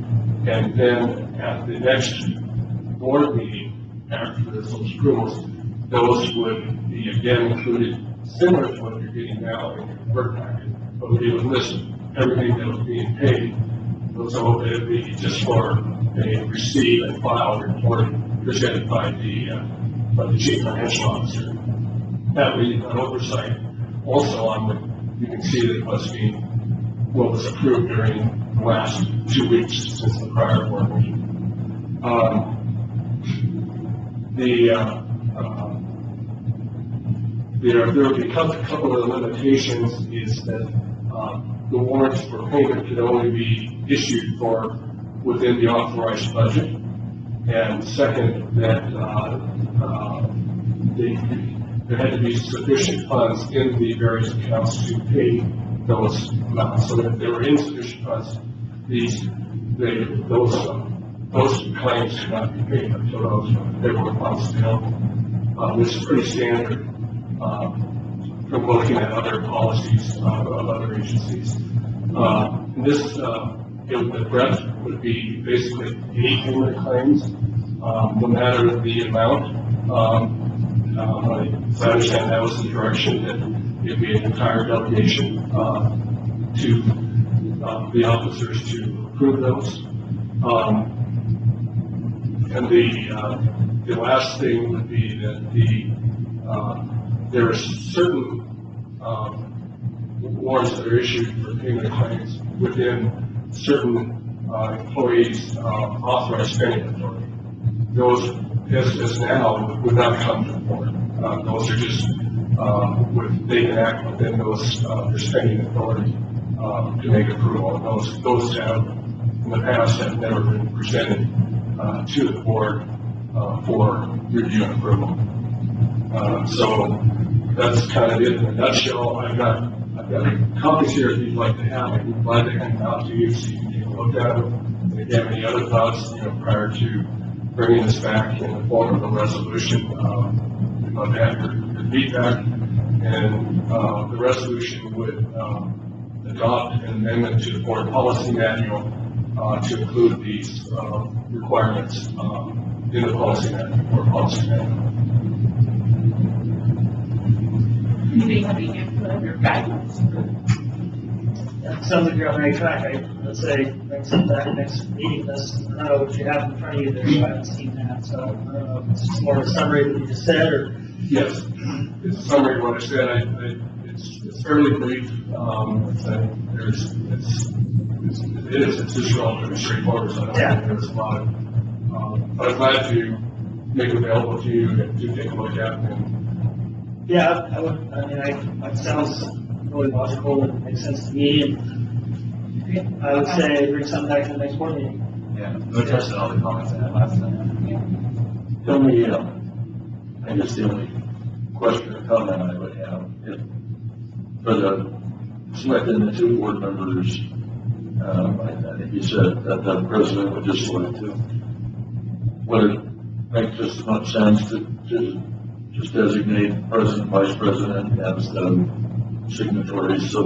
I: And then at the next board meeting, after those approvals, those would be again included similar to what you're getting now in your work packet, but we would list everything that was being paid. So it would be just for a receive and file report presented by the by the chief financial officer. That way, an oversight also on what you can see that what was approved during the last 2 weeks since the prior board meeting. There will be a couple of limitations is that the warrants for payment could only be issued for within the authorized budget. And second, that there had to be sufficient funds in the various accounts to pay those amounts. So if there were insufficient funds, those claims could not be paid until those paperwork funds available, which is pretty standard from looking at other policies of other agencies. The breadth would be basically any payment claims, no matter the amount. As I understand, that was the direction that it'd be an entire delegation to the officers to approve those. And the last thing would be that there are certain warrants that are issued for payment claims within certain employees' authorized spending authority. Those, as now, would not come to the board. Those are just, they can act within those, their spending authority to make approval. And those have, in the past, have never been presented to the board for review and approval. So that's kind of it in a nutshell. I've got copies here if you'd like to have. I'd be glad to hand them out to you so you can take a look at them. And if you have any other thoughts, prior to bringing this back in the form of a resolution, we'd love to have your feedback. And the resolution would adopt an amendment to the board policy manual to include these requirements in the policy manual or policy manual.
A: Anybody have any input or guidance?
E: Sounds like you're on the right track. Let's say next meeting, I don't know what you have in front of you there, so I haven't seen that. So I don't know if it's just more of a summary of what you just said, or
I: yes, it's a summary of what I said. It's fairly brief. It's just relatively straightforward. So I don't think there's a lot of. But I'm glad to make it available to you and to take a look at.
E: Yeah, I would. That sounds really logical and makes sense to me. And I would say bring something back to the next board meeting.
C: Yeah, no touch on all the comments I had last time.
H: The only, I guess the only question or comment I would have, for the selecting the 2 board members, I think you said that the president would just select 2. Would it make just as much sense to just designate president, vice president as the signatories, so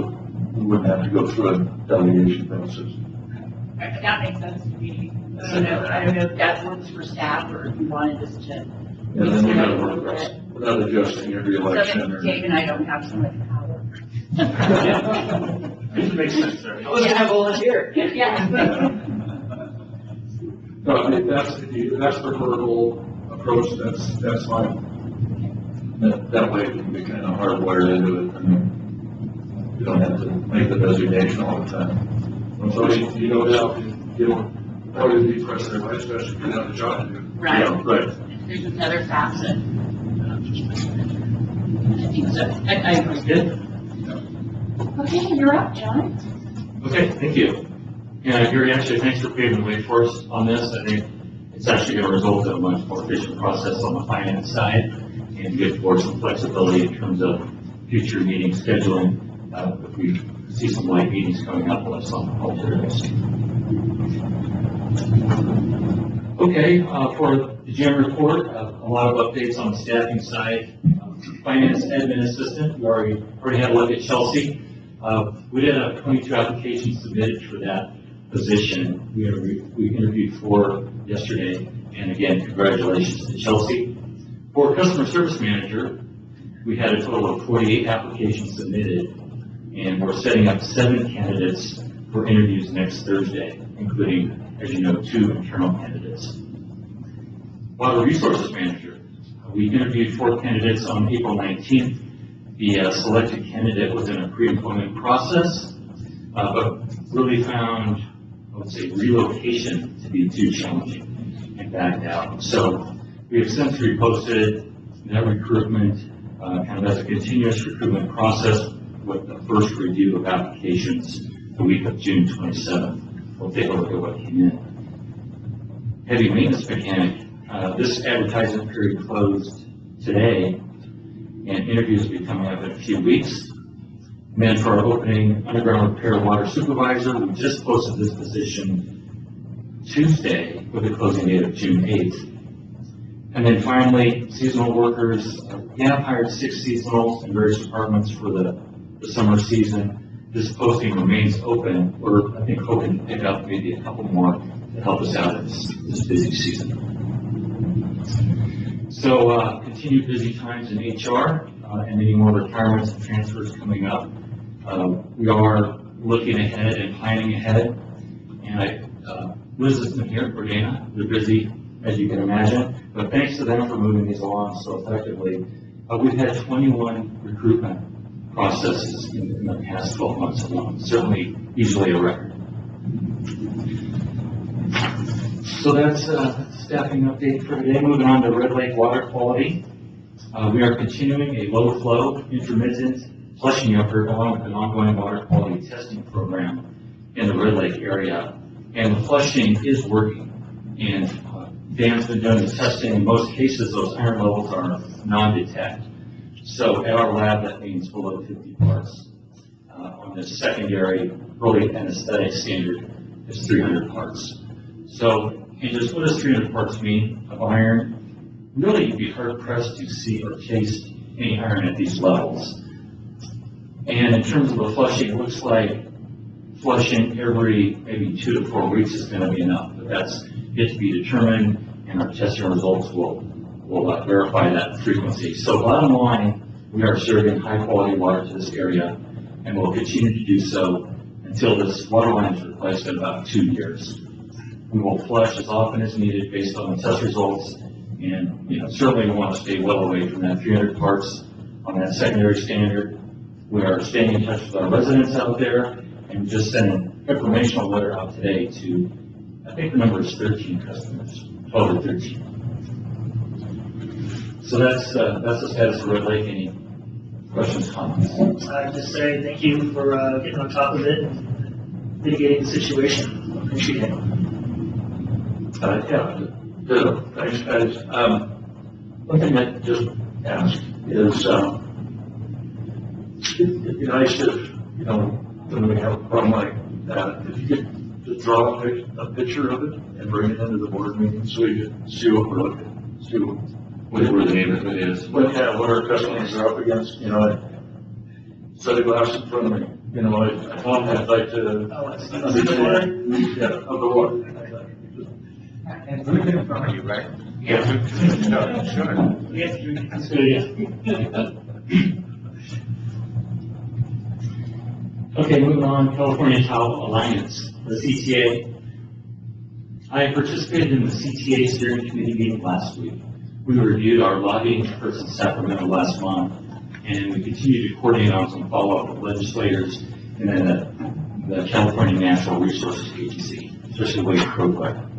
H: we wouldn't have to go through a delegation process?
A: That makes sense to me. I don't know if that works for staff or if you wanted us to.
H: And then we got to work without adjusting every election.
A: So that Dave and I don't have so much power.
C: It makes sense, sir.
A: I was gonna volunteer. Yeah.
I: No, I think that's the verbal approach. That's fine.
H: That way it can be kind of hardwired into it. And you don't have to make the designation all the time.
I: So you know now, you don't want to be president, vice president, you have a job to do.
A: Right.
H: Yeah, right.
A: There's another facet. I think so. I agree.
J: Good.
A: Okay, you're up, John.
J: Okay, thank you. Yeah, Gary, actually, thanks for paving the way for us on this. I think it's actually a result of a much more efficient process on the finance side and give board some flexibility in terms of future meeting scheduling. If we see some light meetings coming up, we'll have some alternatives. Okay, for the general report, a lot of updates on the staffing side. Finance admin assistant, we already had a look at Chelsea. We did have 22 applications submitted for that position. We interviewed 4 yesterday, and again, congratulations to Chelsea. For customer service manager, we had a total of 48 applications submitted, and we're setting up 7 candidates for interviews next Thursday, including, as you know, 2 internal candidates. Water resources manager, We interviewed 4 candidates on April 19th. The selected candidate was in a pre-employment process, but really found, I would say, relocation to be too challenging and backed out. So we have since reposted that recruitment kind of as a continuous recruitment process with the first review of applications the week of June 27th. We'll take a look at what came in. Heavy maintenance mechanic. This advertisement period closed today, and interviews will be coming up in a few weeks. And then for our opening underground repair water supervisor, we just posted this position Tuesday with a closing date of June 8th. And then finally, seasonal workers. We have hired 6 seasonals in various departments for the summer season. This posting remains open. We're, I think, hoping to pick up maybe a couple more to help us out in this busy season. So, continued busy times in HR and any more retirements and transfers coming up. We are looking ahead and planning ahead. And Liz isn't here, Ordina. They're busy, as you can imagine. But thanks to them for moving these along so effectively. We've had 21 recruitment processes in the past 12 months alone. Certainly, easily a record. So that's a staffing update for today. Moving on to Red Lake water quality. We are continuing a low flow, intermittent flushing effort along with an ongoing water quality testing program in the Red Lake area. And the flushing is working. And Dan's been doing the testing. In most cases, those iron levels are non-detect. So at our lab, that means below 50 parts. On the secondary, really anesthetic standard is 300 parts. So, and just what does 300 parts mean of iron? Really, you'd be hard pressed to see or taste any iron at these levels. And in terms of the flushing, it looks like flushing every maybe 2 to 4 weeks is going to be enough, but that's yet to be determined, and our testing results will verify that frequency. So bottom line, we are serving high quality water to this area, and will continue to do so until this water line is replaced in about 2 years. We will flush as often as needed based on the test results, and certainly we want to stay well away from that 300 parts on that secondary standard. We are staying in touch with our residents out there, and just sent an informational letter out today to, I think the number is 13 customers, 12 or 13. So that's the status of Red Lake. Any questions, comments?
E: I'd just say thank you for getting on top of it and mitigating the situation. Appreciate it.
H: Yeah, good. Thanks, guys. One thing I just asked is, it'd be nice if, when we have a problem like that, if you could just draw a picture of it and bring it into the board meeting so we can see what we're looking at, see
J: Where the neighborhood is.
H: what our customers are up against, set a glass in front of me, I'd like to understand, of the water.
B: And put it in front of you, right?
J: Yeah.
B: Sure.
J: Okay, moving on, California Tahoe Alliance, the CTA. I participated in the Cta Steering Committee meeting last week. We reviewed our lobbying efforts in Sacramento last month, and we continue to coordinate on some follow-up with legislators and then the California Natural Resources Agency, especially Wade Kroger.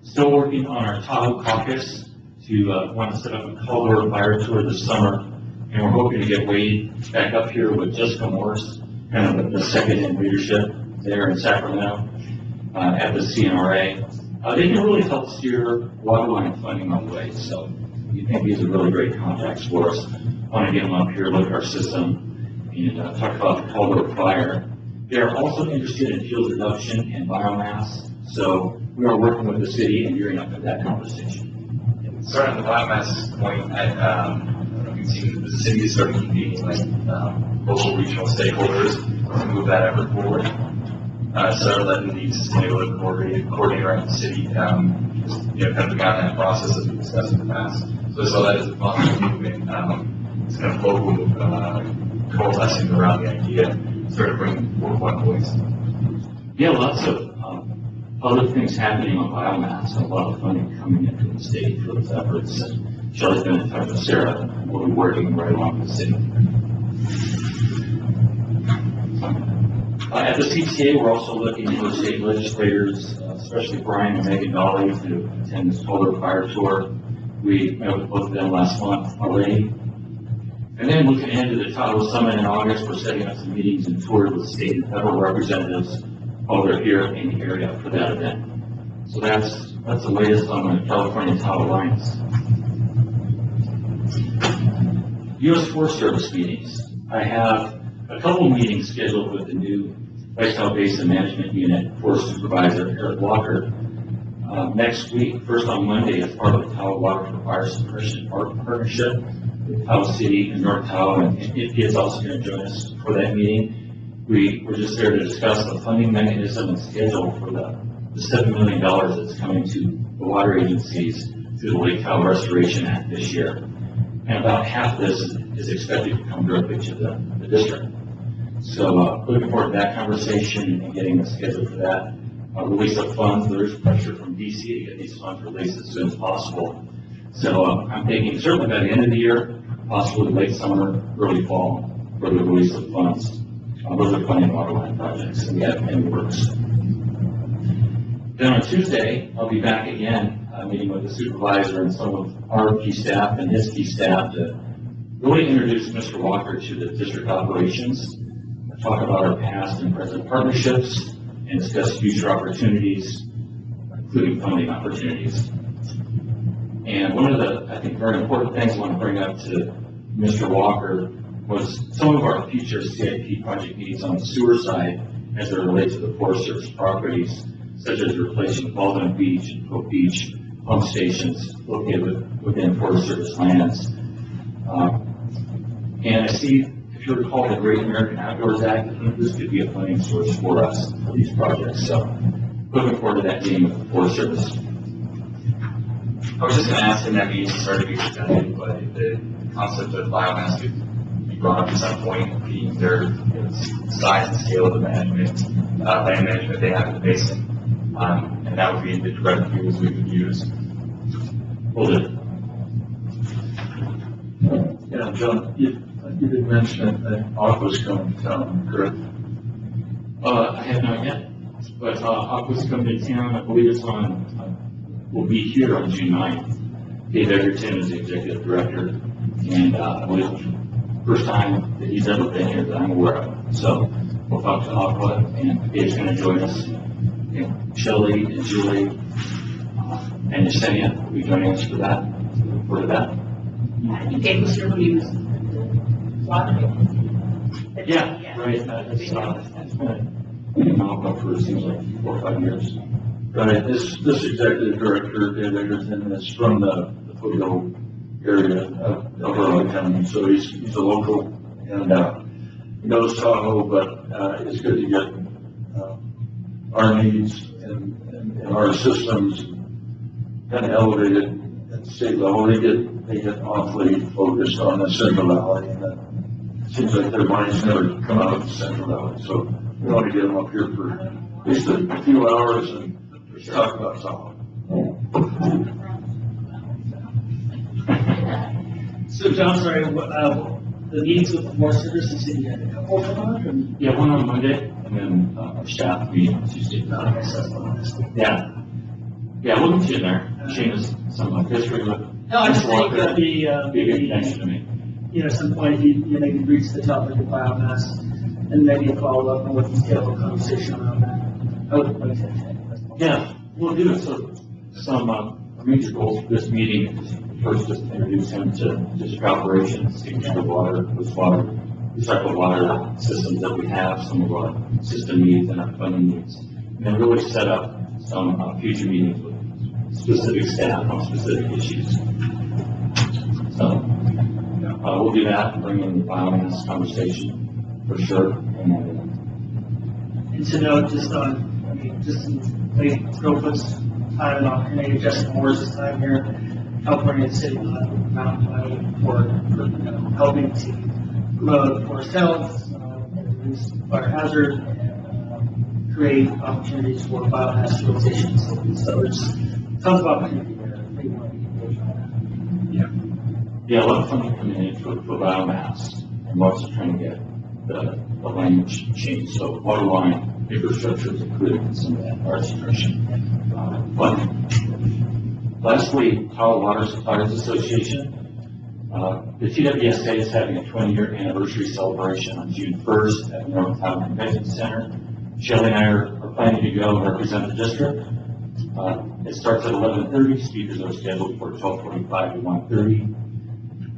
J: Still working on our Tahoe caucus to want to set up a Caldor fire tour this summer, and we're hoping to get Wade back up here with Jessica Morris, kind of the second in leadership there in Sacramento at the CNRA. They can really help steer waterline funding on the way, so we think these are really great contacts for us. Want to get them up here, look at our system, and talk about the Caldor fire. They are also interested in fuel reduction and biomass, so we are working with the city and gearing up for that conversation.
D: Starting on the biomass point, I don't know if you've seen, the city is starting to meet local regional stakeholders to move that effort forward. Started letting the sustainability coordinator around the city, kind of begun that process as we discussed in the past. So I saw that as a positive movement. It's kind of local coalescing around the idea, sort of bringing forward one voice.
J: Yeah, lots of other things happening on biomass, and a lot of funding coming in from the state for those efforts. Shelley's been in touch with Sarah. We'll be working right along with the city. At the CTA, we're also looking for state legislators, especially Brian and Megan Dolly, to attend this polar fire tour. We met with both of them last month already. And then looking into the Tahoe Summit in August, we're setting up some meetings and tours with state and federal representatives while they're here in the area for that event. So that's the latest on the California Tahoe Alliance. U.S. Forest Service meetings. I have a couple meetings scheduled with the new Vice Tahoe Basin Management Unit Forest Supervisor Eric Walker next week. First on Monday, as part of the Tahoe Water for Fire Suppression Partnership with Tahoe City and North Tahoe, and he is also going to join us for that meeting. We're just there to discuss the funding mechanism and schedule for the $7 million that's coming to the water agencies through the Lake Tahoe Restoration Act this year. And about half of this is expected to come directly to the district. So looking forward to that conversation and getting the schedule for that. Release of funds, there's pressure from DC to get these funds released as soon as possible. So I'm thinking certainly by the end of the year, possibly late summer, early fall, for the release of funds. Those are funding waterline projects that we have in the works. Then on Tuesday, I'll be back again, meeting with the supervisor and some of our key staff and his key staff to really introduce Mr. Walker to the district operations, talk about our past and present partnerships, and discuss future opportunities, including funding opportunities. And one of the, I think, very important things I want to bring up to Mr. Walker was some of our future CIP project needs on the sewer side as they relate to the Forest Service properties, such as replacing Baldwin Beach and Cook Beach pump stations located within Forest Service lands. And I see, if you recall, the Great American Outdoors Act, I think this could be a funding source for us for these projects. So looking forward to that meeting with the Forest Service.
D: I was just going to ask in that meeting, sorry to be redundant, but the concept of biomass could be brought up at some point, being their size and scale of the management, land management they have in the basin. And that would be the direct fuels we would use.
J: Will do.
H: Yeah, John, you did mention that Aqua's coming to town, correct?
J: I have not yet, but Aqua's coming to town. I believe it's will be here on June 9th. Dave Egerton is the executive director, and I believe it's the first time that he's ever been here that I'm aware of. So we'll talk to Aqua, and Dave's going to join us. And Shelley and Julie and Yesenia will be joining us for that. Look forward to that.
A: I think Dave was here when he was water.
J: Yeah, right. It's been Aqua for, it seems like 4 or 5 years.
H: Right, this executive director, Dave Egerton, is from the foothill area of Early County, so he's a local, and he knows Tahoe, but it's good to get our needs and our systems kind of elevated at the state level. They get awfully focused on the Central Valley, and it seems like their minds never come out of the Central Valley, so we want to get them up here for at least a few hours and talk about Tahoe.
E: So, John, sorry, the meetings with the Forest Service, you said you had a couple of them?
J: Yeah, one on Monday, and then our staff meeting Tuesday. Yeah. Yeah, we'll get you in there. Shane has some history with.
E: No, I just think that
J: be a good connection to me.
E: at some point, you maybe reach the topic of biomass, and maybe a follow-up on what you have a conversation around that. I would like to.
J: Yeah, we'll do so. Some major goals for this meeting is first just introduce him to district operations, the water, recycled water systems that we have, some of our system needs and our funding needs, and then really set up some future meetings with specific staff on specific issues. So we'll do that, bring in the biomass conversation for sure.
E: And to note, just real quick time and opportunity, Justin Moore's time here, California City Mountain Planning for helping to promote forest health, reduce fire hazard, and create opportunities for biomass utilization. So there's tons of opportunity there.
D: Yeah.
J: Yeah, a lot of funding coming in for biomass, and we're also trying to get the language changed, so water line infrastructure is included in some of that arts nutrition funding. Lastly, Tahoe Water Suppliers Association. The TWSA is having a 20-year anniversary celebration on June 1st at the North Tahoe Convention Center. Shelley and I are planning to go and represent the district. It starts at 11:30. Speakers are scheduled for 12:45 to 1:30.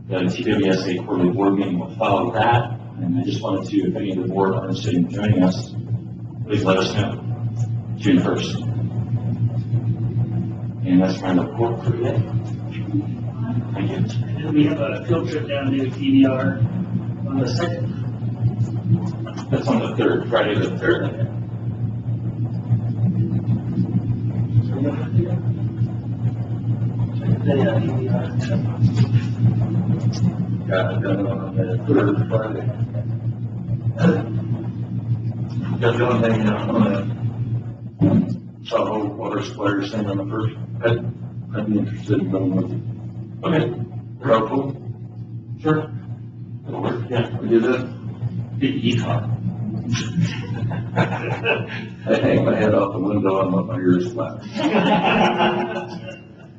J: The TWSA quarterly board meeting will follow that. And I just wanted to, if any of the board are interested in joining us, please let us know. June 1st. And that's my report for today. Thank you.
E: And then we have a field trip down to PBR on the 2nd.
J: That's on the 3rd, Friday the 3rd.
H: Got it done on the 3rd Friday. Got the only thing on the Tahoe water suppliers thing on the 1st. I'd be interested in going with you.
J: Okay.
H: Helpful?
J: Sure. That'll work. Yeah.
H: We do that?
J: Big AD-HOC.
H: I hang my head out the window and let my ears flap.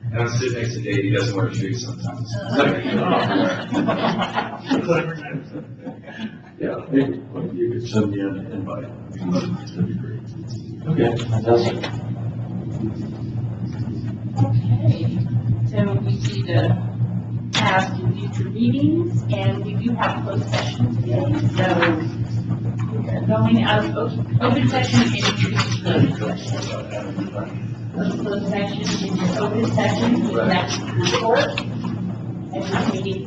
D: And I'm sitting next to Dave, he doesn't wear shoes sometimes.
H: Yeah, maybe you could send me an invite. That'd be great.
J: Okay, fantastic.
A: Okay, so we see the past and future meetings, and we do have closed session today, so we're going out of open session into closed session. Closed session into open session, with next report, and this meeting.